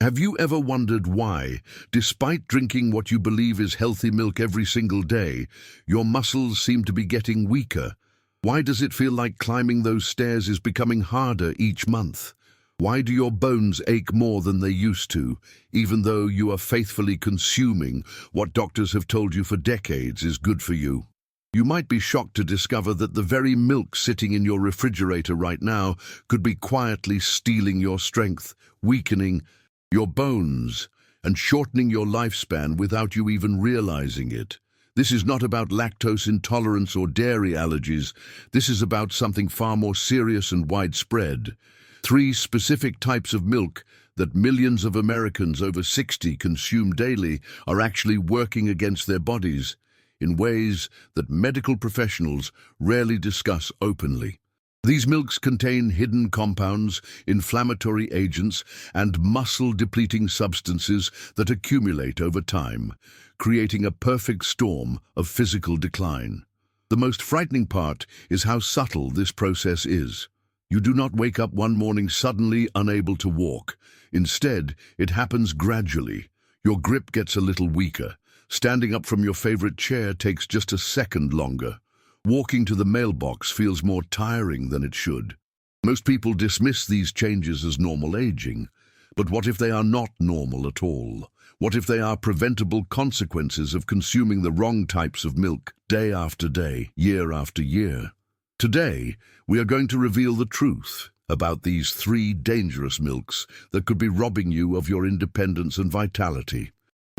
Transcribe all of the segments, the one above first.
Have you ever wondered why, despite drinking what you believe is healthy milk every single day, your muscles seem to be getting weaker? Why does it feel like climbing those stairs is becoming harder each month? Why do your bones ache more than they used to, even though you are faithfully consuming what doctors have told you for decades is good for you? You might be shocked to discover that the very milk sitting in your refrigerator right now could be quietly stealing your strength, weakening your bones, and shortening your lifespan without you even realizing it. This is not about lactose intolerance or dairy allergies. This is about something far more serious and widespread. 3 specific types of milk that millions of Americans over 60 consume daily are actually working against their bodies in ways that medical professionals rarely discuss openly. These milks contain hidden compounds, inflammatory agents, and muscle-depleting substances that accumulate over time, creating a perfect storm of physical decline. The most frightening part is how subtle this process is. You do not wake up one morning suddenly unable to walk. Instead, it happens gradually. Your grip gets a little weaker. Standing up from your favorite chair takes just a second longer. Walking to the mailbox feels more tiring than it should. Most people dismiss these changes as normal aging. But what if they are not normal at all? What if they are preventable consequences of consuming the wrong types of milk day after day, year after year? Today, we are going to reveal the truth about these 3 dangerous milks that could be robbing you of your independence and vitality.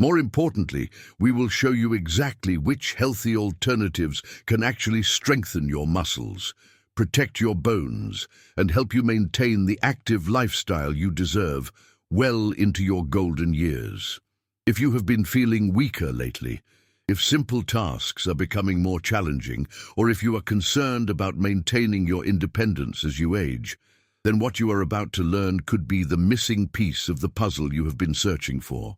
More importantly, we will show you exactly which healthy alternatives can actually strengthen your muscles, protect your bones, and help you maintain the active lifestyle you deserve well into your golden years. If you have been feeling weaker lately, if simple tasks are becoming more challenging, or if you are concerned about maintaining your independence as you age, then what you are about to learn could be the missing piece of the puzzle you have been searching for.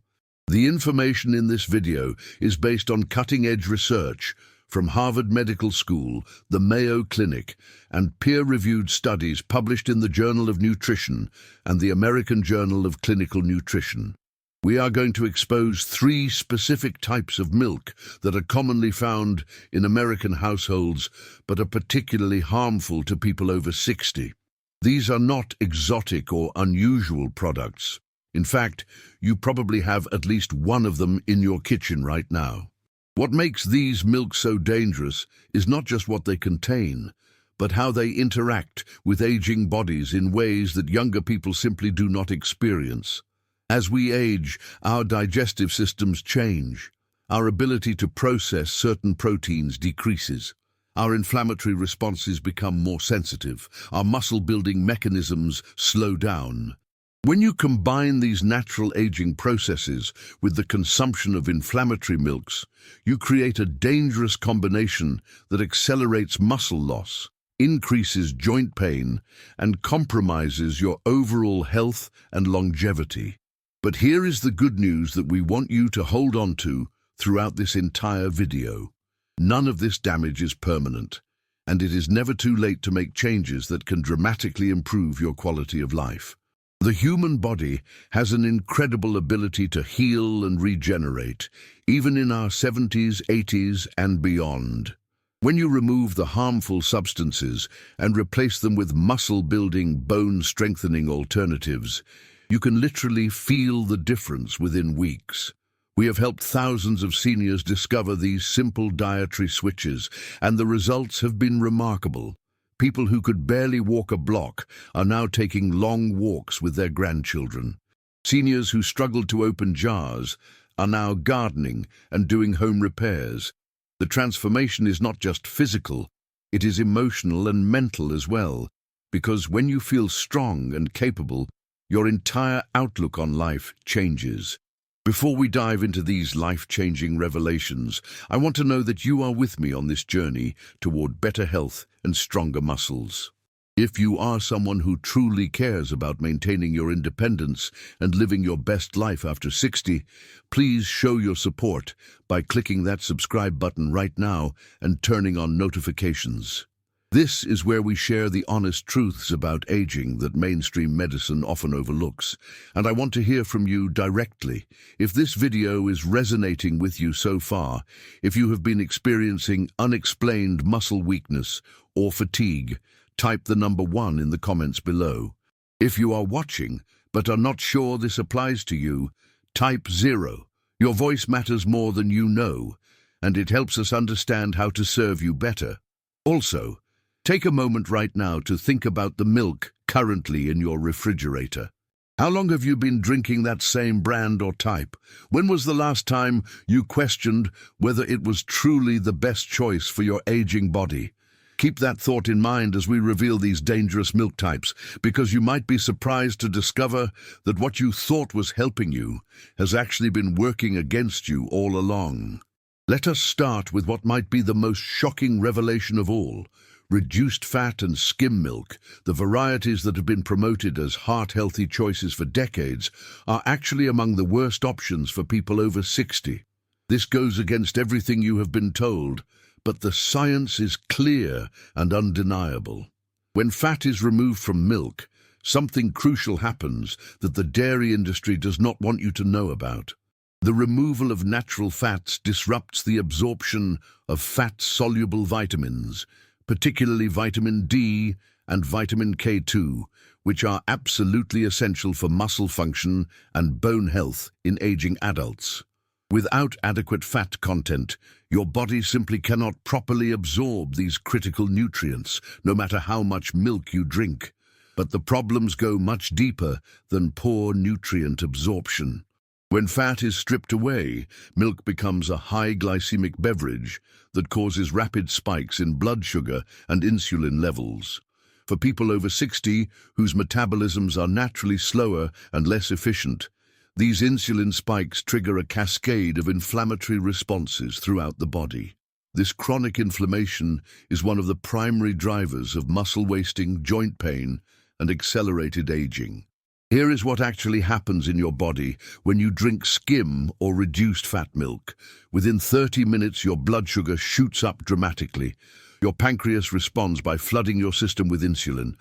The information in this video is based on cutting-edge research from Harvard Medical School, the Mayo Clinic, and peer-reviewed studies published in the Journal of Nutrition and the American Journal of Clinical Nutrition. We are going to expose 3 specific types of milk that are commonly found in American households but are particularly harmful to people over 60. These are not exotic or unusual products. In fact, you probably have at least one of them in your kitchen right now. What makes these milks so dangerous is not just what they contain, but how they interact with aging bodies in ways that younger people simply do not experience. As we age, our digestive systems change. Our ability to process certain proteins decreases. Our inflammatory responses become more sensitive. Our muscle-building mechanisms slow down. When you combine these natural aging processes with the consumption of inflammatory milks, you create a dangerous combination that accelerates muscle loss, increases joint pain, and compromises your overall health and longevity. But here is the good news that we want you to hold on to throughout this entire video. None of this damage is permanent, and it is never too late to make changes that can dramatically improve your quality of life. The human body has an incredible ability to heal and regenerate, even in our 70s, 80s, and beyond. When you remove the harmful substances and replace them with muscle-building, bone-strengthening alternatives, you can literally feel the difference within weeks. We have helped thousands of seniors discover these simple dietary switches, and the results have been remarkable. People who could barely walk a block are now taking long walks with their grandchildren. Seniors who struggled to open jars are now gardening and doing home repairs. The transformation is not just physical, it is emotional and mental as well, because when you feel strong and capable, your entire outlook on life changes. Before we dive into these life-changing revelations, I want to know that you are with me on this journey toward better health and stronger muscles. If you are someone who truly cares about maintaining your independence and living your best life after 60, please show your support by clicking that subscribe button right now and turning on notifications. This is where we share the honest truths about aging that mainstream medicine often overlooks, and I want to hear from you directly. If this video is resonating with you so far, if you have been experiencing unexplained muscle weakness or fatigue, type the number 1 in the comments below. If you are watching but are not sure this applies to you, type 0. Your voice matters more than you know, and it helps us understand how to serve you better. Also, take a moment right now to think about the milk currently in your refrigerator. How long have you been drinking that same brand or type? When was the last time you questioned whether it was truly the best choice for your aging body? Keep that thought in mind as we reveal these dangerous milk types, because you might be surprised to discover that what you thought was helping you has actually been working against you all along. Let us start with what might be the most shocking revelation of all. Reduced fat and skim milk, the varieties that have been promoted as heart-healthy choices for decades, are actually among the worst options for people over 60. This goes against everything you have been told, but the science is clear and undeniable. When fat is removed from milk, something crucial happens that the dairy industry does not want you to know about. The removal of natural fats disrupts the absorption of fat-soluble vitamins, particularly vitamin D and vitamin K2, which are absolutely essential for muscle function and bone health in aging adults. Without adequate fat content, your body simply cannot properly absorb these critical nutrients, no matter how much milk you drink. But the problems go much deeper than poor nutrient absorption. When fat is stripped away, milk becomes a high glycemic beverage that causes rapid spikes in blood sugar and insulin levels. For people over 60 whose metabolisms are naturally slower and less efficient, these insulin spikes trigger a cascade of inflammatory responses throughout the body. This chronic inflammation is one of the primary drivers of muscle wasting, joint pain, and accelerated aging. Here is what actually happens in your body when you drink skim or reduced fat milk. Within 30 minutes, your blood sugar shoots up dramatically. Your pancreas responds by flooding your system with insulin.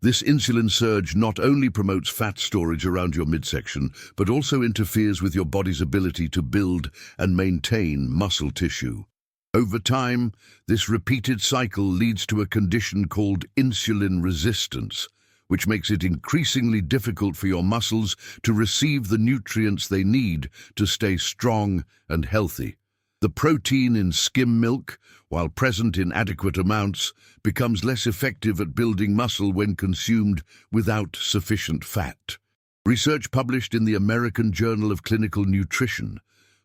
This insulin surge not only promotes fat storage around your midsection, but also interferes with your body's ability to build and maintain muscle tissue. Over time, this repeated cycle leads to a condition called insulin resistance, which makes it increasingly difficult for your muscles to receive the nutrients they need to stay strong and healthy. The protein in skim milk, while present in adequate amounts, becomes less effective at building muscle when consumed without sufficient fat. Research published in the American Journal of Clinical Nutrition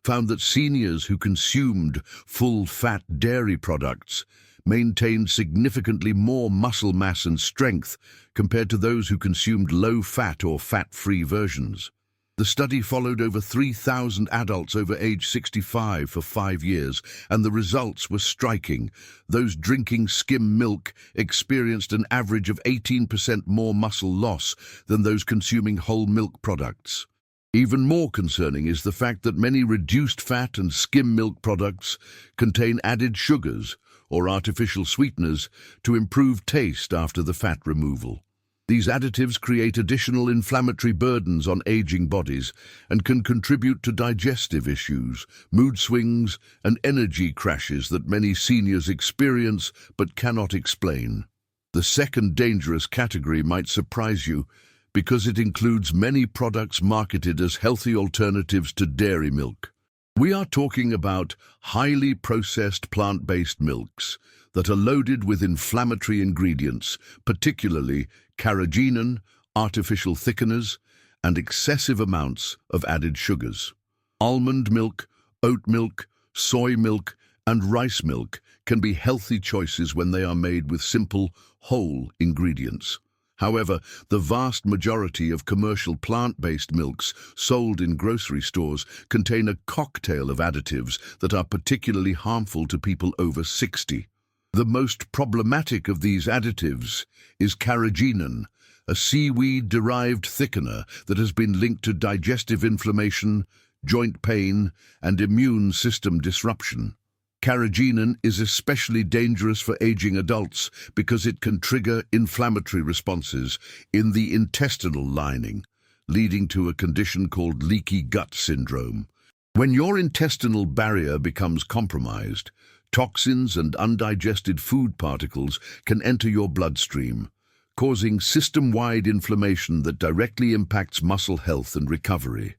found that seniors who consumed full-fat dairy products maintained significantly more muscle mass and strength compared to those who consumed low-fat or fat-free versions. The study followed over 3,000 adults over age 65 for 5 years, and the results were striking. Those drinking skim milk experienced an average of 18% more muscle loss than those consuming whole milk products. Even more concerning is the fact that many reduced fat and skim milk products contain added sugars or artificial sweeteners to improve taste after the fat removal. These additives create additional inflammatory burdens on aging bodies and can contribute to digestive issues, mood swings, and energy crashes that many seniors experience but cannot explain. The second dangerous category might surprise you because it includes many products marketed as healthy alternatives to dairy milk. We are talking about highly processed plant-based milks that are loaded with inflammatory ingredients, particularly carrageenan, artificial thickeners, and excessive amounts of added sugars. Almond milk, oat milk, soy milk, and rice milk can be healthy choices when they are made with simple, whole ingredients. However, the vast majority of commercial plant-based milks sold in grocery stores contain a cocktail of additives that are particularly harmful to people over 60. The most problematic of these additives is carrageenan, a seaweed-derived thickener that has been linked to digestive inflammation, joint pain, and immune system disruption. Carrageenan is especially dangerous for aging adults because it can trigger inflammatory responses in the intestinal lining, leading to a condition called leaky gut syndrome. When your intestinal barrier becomes compromised, toxins and undigested food particles can enter your bloodstream, causing system-wide inflammation that directly impacts muscle health and recovery.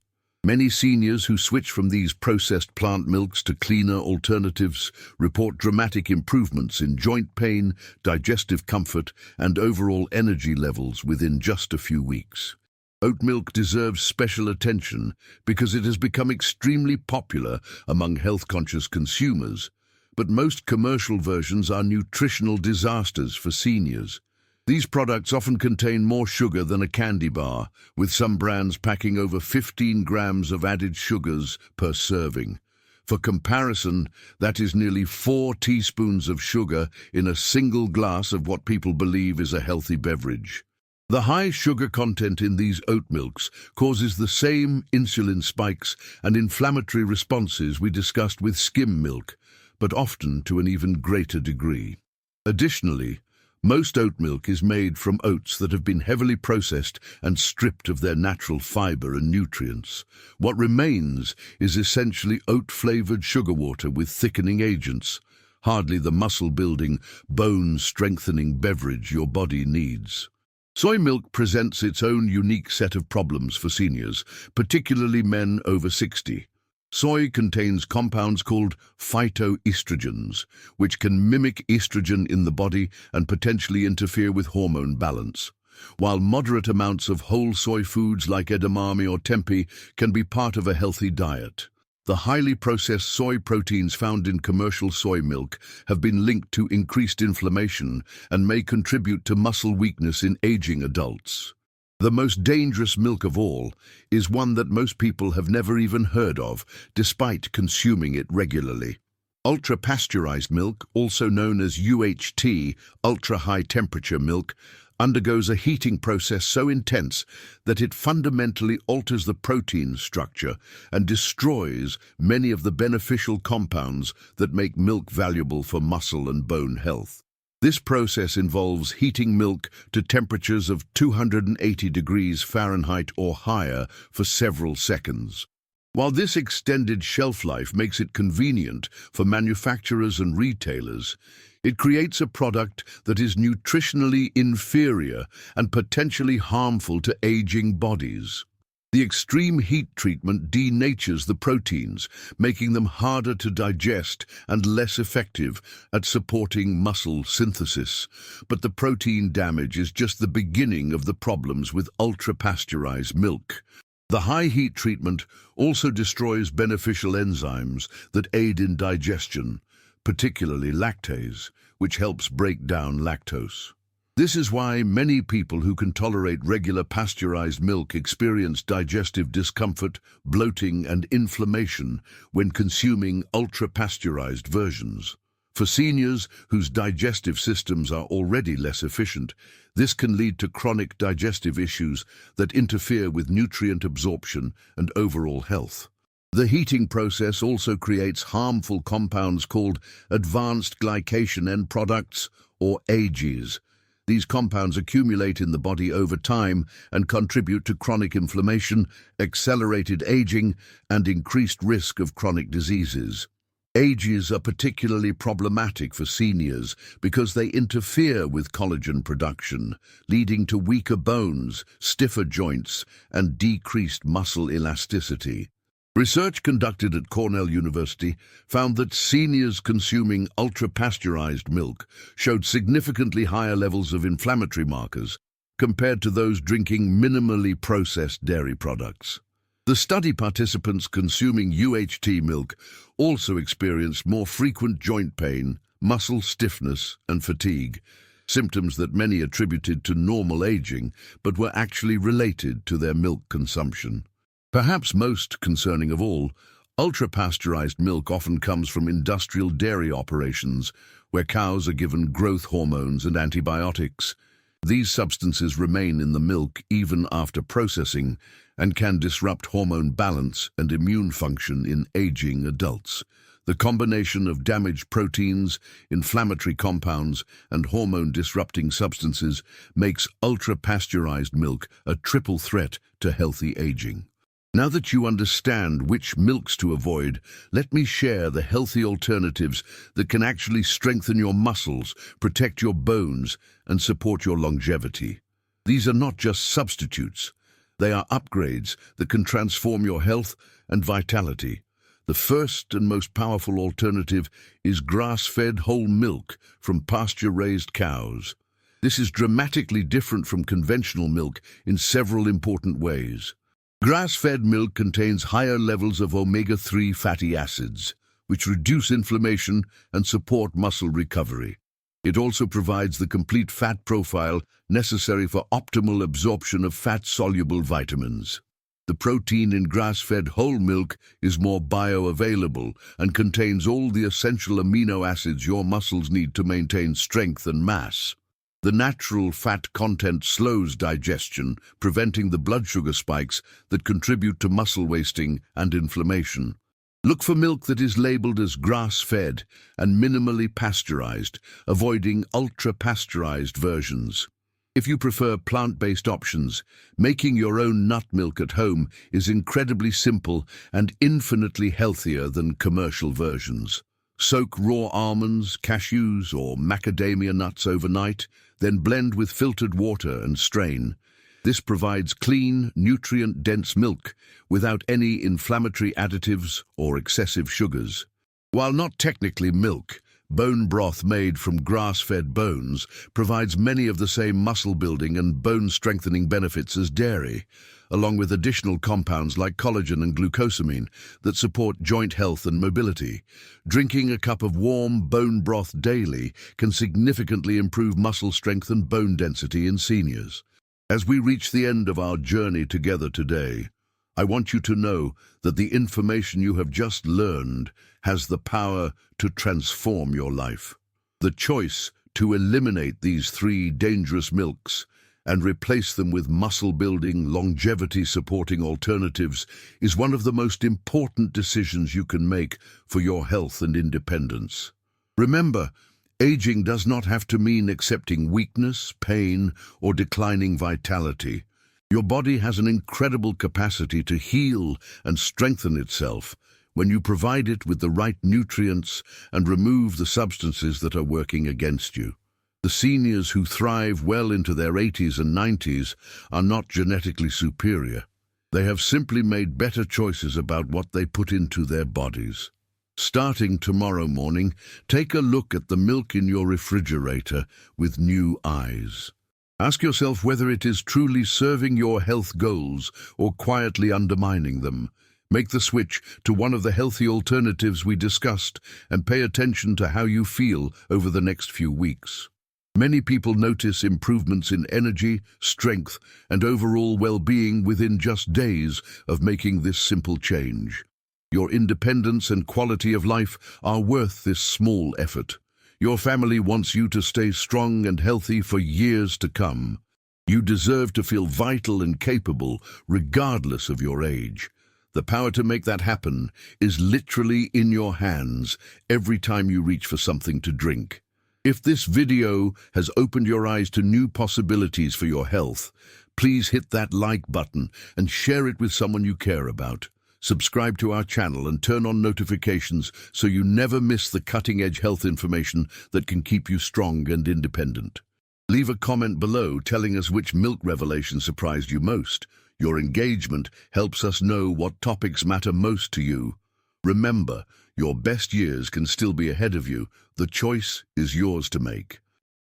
Many seniors who switch from these processed plant milks to cleaner alternatives report dramatic improvements in joint pain, digestive comfort, and overall energy levels within just a few weeks. Oat milk deserves special attention because it has become extremely popular among health-conscious consumers, but most commercial versions are nutritional disasters for seniors. These products often contain more sugar than a candy bar, with some brands packing over 15 grams of added sugars per serving. For comparison, that is nearly 4 teaspoons of sugar in a single glass of what people believe is a healthy beverage. The high sugar content in these oat milks causes the same insulin spikes and inflammatory responses we discussed with skim milk, but often to an even greater degree. Additionally, most oat milk is made from oats that have been heavily processed and stripped of their natural fiber and nutrients. What remains is essentially oat-flavored sugar water with thickening agents, hardly the muscle-building, bone-strengthening beverage your body needs. Soy milk presents its own unique set of problems for seniors, particularly men over 60. Soy contains compounds called phytoestrogens, which can mimic estrogen in the body and potentially interfere with hormone balance. While moderate amounts of whole soy foods like edamame or tempeh can be part of a healthy diet, the highly processed soy proteins found in commercial soy milk have been linked to increased inflammation and may contribute to muscle weakness in aging adults. The most dangerous milk of all is one that most people have never even heard of, despite consuming it regularly. Ultra-pasteurized milk, also known as UHT, ultra-high-temperature milk, undergoes a heating process so intense that it fundamentally alters the protein structure and destroys many of the beneficial compounds that make milk valuable for muscle and bone health. This process involves heating milk to temperatures of 280 degrees Fahrenheit or higher for several seconds. While this extended shelf life makes it convenient for manufacturers and retailers, it creates a product that is nutritionally inferior and potentially harmful to aging bodies. The extreme heat treatment denatures the proteins, making them harder to digest and less effective at supporting muscle synthesis. But the protein damage is just the beginning of the problems with ultra-pasteurized milk. The high heat treatment also destroys beneficial enzymes that aid in digestion, particularly lactase, which helps break down lactose. This is why many people who can tolerate regular pasteurized milk experience digestive discomfort, bloating, and inflammation when consuming ultra-pasteurized versions. For seniors whose digestive systems are already less efficient, this can lead to chronic digestive issues that interfere with nutrient absorption and overall health. The heating process also creates harmful compounds called advanced glycation end products, or AGEs. These compounds accumulate in the body over time and contribute to chronic inflammation, accelerated aging, and increased risk of chronic diseases. AGEs are particularly problematic for seniors because they interfere with collagen production, leading to weaker bones, stiffer joints, and decreased muscle elasticity. Research conducted at Cornell University found that seniors consuming ultra-pasteurized milk showed significantly higher levels of inflammatory markers compared to those drinking minimally processed dairy products. The study participants consuming UHT milk also experienced more frequent joint pain, muscle stiffness, and fatigue, symptoms that many attributed to normal aging but were actually related to their milk consumption. Perhaps most concerning of all, ultra-pasteurized milk often comes from industrial dairy operations where cows are given growth hormones and antibiotics. These substances remain in the milk even after processing and can disrupt hormone balance and immune function in aging adults. The combination of damaged proteins, inflammatory compounds, and hormone-disrupting substances makes ultra-pasteurized milk a triple threat to healthy aging. Now that you understand which milks to avoid, let me share the healthy alternatives that can actually strengthen your muscles, protect your bones, and support your longevity. These are not just substitutes. They are upgrades that can transform your health and vitality. The first and most powerful alternative is grass-fed whole milk from pasture-raised cows. This is dramatically different from conventional milk in several important ways. Grass-fed milk contains higher levels of omega-3 fatty acids, which reduce inflammation and support muscle recovery. It also provides the complete fat profile necessary for optimal absorption of fat-soluble vitamins. The protein in grass-fed whole milk is more bioavailable and contains all the essential amino acids your muscles need to maintain strength and mass. The natural fat content slows digestion, preventing the blood sugar spikes that contribute to muscle wasting and inflammation. Look for milk that is labeled as grass-fed and minimally pasteurized, avoiding ultra-pasteurized versions. If you prefer plant-based options, making your own nut milk at home is incredibly simple and infinitely healthier than commercial versions. Soak raw almonds, cashews, or macadamia nuts overnight, then blend with filtered water and strain. This provides clean, nutrient-dense milk without any inflammatory additives or excessive sugars. While not technically milk, bone broth made from grass-fed bones provides many of the same muscle-building and bone-strengthening benefits as dairy, along with additional compounds like collagen and glucosamine that support joint health and mobility. Drinking a cup of warm bone broth daily can significantly improve muscle strength and bone density in seniors. As we reach the end of our journey together today, I want you to know that the information you have just learned has the power to transform your life. The choice to eliminate these 3 dangerous milks and replace them with muscle-building, longevity-supporting alternatives is one of the most important decisions you can make for your health and independence. Remember, aging does not have to mean accepting weakness, pain, or declining vitality. Your body has an incredible capacity to heal and strengthen itself when you provide it with the right nutrients and remove the substances that are working against you. The seniors who thrive well into their 80s and 90s are not genetically superior. They have simply made better choices about what they put into their bodies. Starting tomorrow morning, take a look at the milk in your refrigerator with new eyes. Ask yourself whether it is truly serving your health goals or quietly undermining them. Make the switch to one of the healthy alternatives we discussed and pay attention to how you feel over the next few weeks. Many people notice improvements in energy, strength, and overall well-being within just days of making this simple change. Your independence and quality of life are worth this small effort. Your family wants you to stay strong and healthy for years to come. You deserve to feel vital and capable, regardless of your age. The power to make that happen is literally in your hands every time you reach for something to drink. If this video has opened your eyes to new possibilities for your health, please hit that like button and share it with someone you care about. Subscribe to our channel and turn on notifications so you never miss the cutting-edge health information that can keep you strong and independent. Leave a comment below telling us which milk revelation surprised you most. Your engagement helps us know what topics matter most to you. Remember, your best years can still be ahead of you. The choice is yours to make.